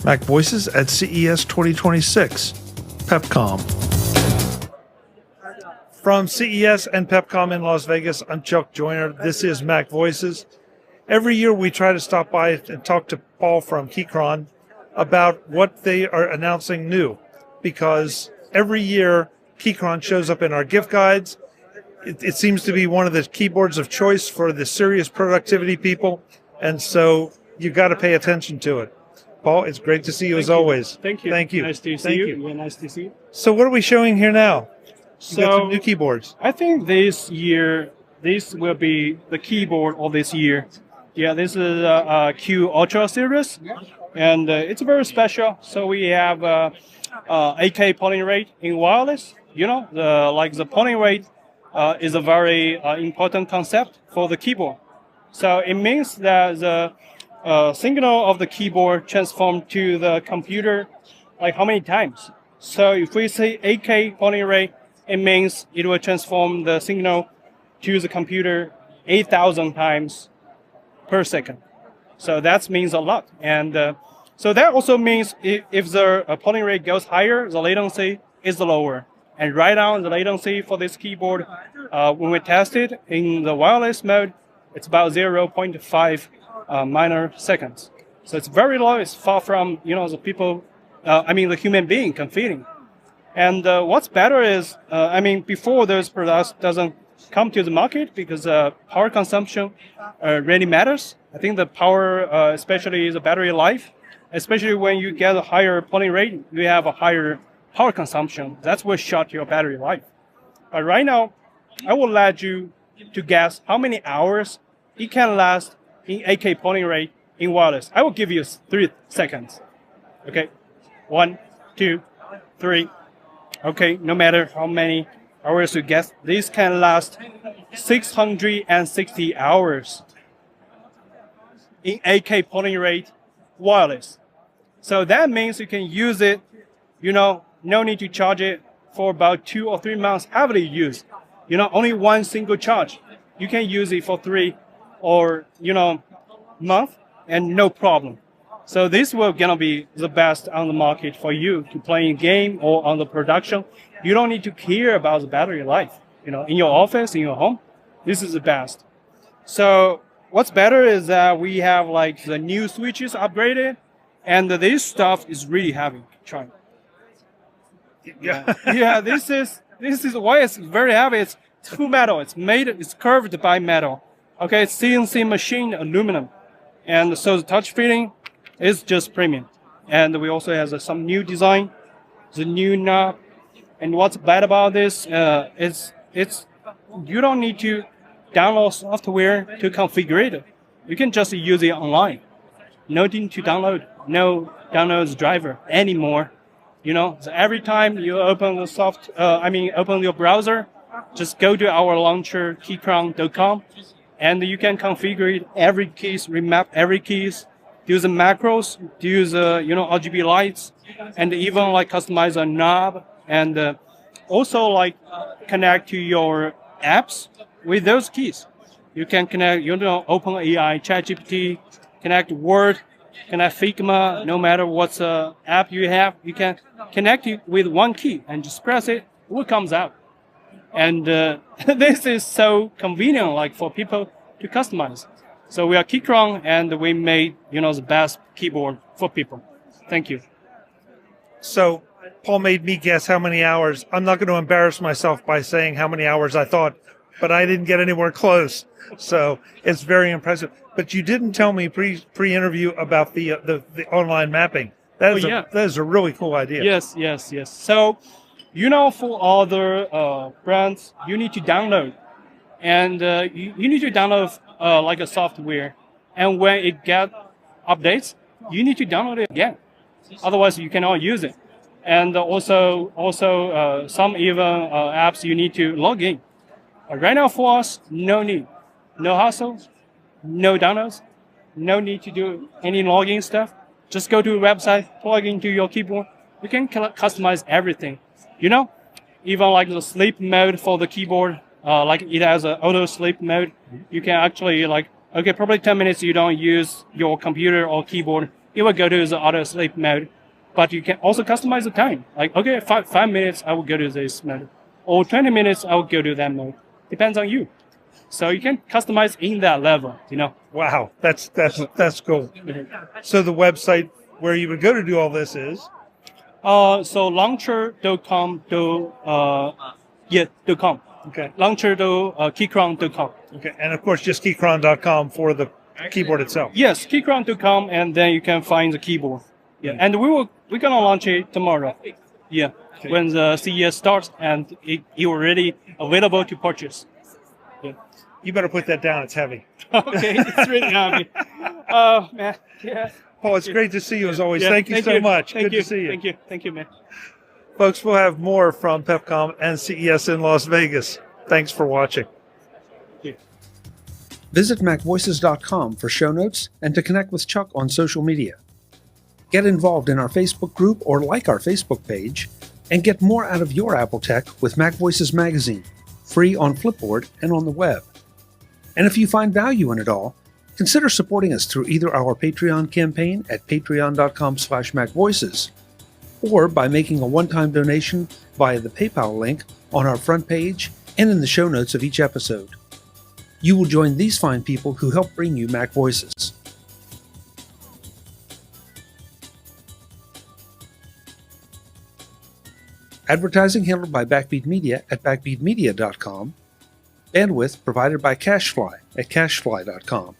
MacVoices at CES 2026, Pepcom. From CES and Pepcom in Las Vegas, I'm Chuck Joyner. This is MacVoices. Every year we try to stop by and talk to Paul from Keychron about what they are announcing new, because every year Keychron shows up in our gift guides. It seems to be one of the keyboards of choice for the serious productivity people, and so you've got to pay attention to it. Paul, it's great to see you as always. Thank you. Thank you. Nice to see you. Yeah, nice to see you. So what are we showing here now? You got some new keyboards. I think this year, this will be the keyboard of this year. Yeah, this is a Q Ultra series, and it's very special. So we have 8K polling rate in wireless. You know, the polling rate is a very important concept for the keyboard. So it means that the signal of the keyboard transformed to the computer like how many times. So if we say 8K polling rate, it means it will transform the signal to the computer 8,000 times per second. So that means a lot. And so that also means if the polling rate goes higher, the latency is lower. And right now, the latency for this keyboard, when we test it in the wireless mode, it's about 0.5 minor seconds. So it's very low. It's far from, the people, the human being can feel it. And what's better is, before those products doesn't come to the market, because power consumption really matters. I think the power, especially the battery life, especially when you get a higher polling rate, you have a higher power consumption. That's what short your battery life. But right now, I will let you to guess how many hours it can last in 8K polling rate in wireless. I will give you 3 seconds. Okay, 1, 2, 3. Okay, no matter how many hours you guess, this can last 660 hours in 8K polling rate wireless. So that means you can use it, no need to charge it for about 2 or 3 months heavily used. Only one single charge. You can use it for 3 or, month and no problem. So this will gonna be the best on the market for you to play in game or on the production. You don't need to care about the battery life. In your office, in your home, this is the best. So what's better is that we have like the new switches upgraded, and this stuff is really heavy. Try. Yeah, this is why it's very heavy. It's full metal. It's curved by metal. Okay, it's CNC machine aluminum, and so the touch feeling is just premium. And we also have some new design, the new knob. And what's bad about this is you don't need to download software to configure it. You can just use it online. No need to download, no download driver anymore. So every time you open the open your browser, just go to our launcher keychron.com, and you can configure every keys, remap every keys, do the macros, do the RGB lights, and even like customize a knob, and also like connect to your apps with those keys. You can connect, OpenAI, ChatGPT, connect Word, connect Figma. No matter what app you have, you can connect it with one key and just press it. What comes out? And this is so convenient, like for people to customize. So we are Keychron, and we made, the best keyboard for people. Thank you. So Paul made me guess how many hours. I'm not going to embarrass myself by saying how many hours I thought, but I didn't get anywhere close. So it's very impressive. But you didn't tell me pre-interview about the online mapping. That is a really cool idea. Yes. So, for other brands, you need to download. And you need to download like a software. And when it gets updates, you need to download it again. Otherwise, you cannot use it. And also some even apps you need to log in. Right now for us, no need. No hassle, no downloads, no need to do any login stuff. Just go to a website, plug into your keyboard. You can customize everything. Even like the sleep mode for the keyboard, like it has an auto sleep mode. You can actually probably 10 minutes you don't use your computer or keyboard, it will go to the auto sleep mode. But you can also customize the time. Like, okay, 5 minutes, I will go to this mode. Or 20 minutes, I will go to that mode. Depends on you. So you can customize in that level, Wow, that's cool. So the website where you would go to do all this is? So launcher.com .com. Okay. Launcher.keychron.com. Okay, and of course just keychron.com for the keyboard itself. Yes, keychron.com, and then you can find the keyboard. Yeah, and we're gonna launch it tomorrow. Yeah, Okay. when the CES starts, and it already available to purchase. Yeah. You better put that down. It's heavy. Okay, it's really heavy. Oh man, yeah. Paul, it's great to see you as always. Yeah, Thank you so much. Thank Good you. to see you. Thank you, man. Folks, we'll have more from Pepcom and CES in Las Vegas. Thanks for watching. Visit MacVoices.com for show notes and to connect with Chuck on social media. Get involved in our Facebook group or like our Facebook page, and get more out of your Apple tech with MacVoices Magazine, free on Flipboard and on the web. And if you find value in it all, consider supporting us through either our Patreon campaign at patreon.com/MacVoices or by making a one-time donation via the PayPal link on our front page and in the show notes of each episode. You will join these fine people who help bring you Mac Voices. Advertising handled by Backbeat Media at backbeatmedia.com. Bandwidth provided by CashFly at cashfly.com.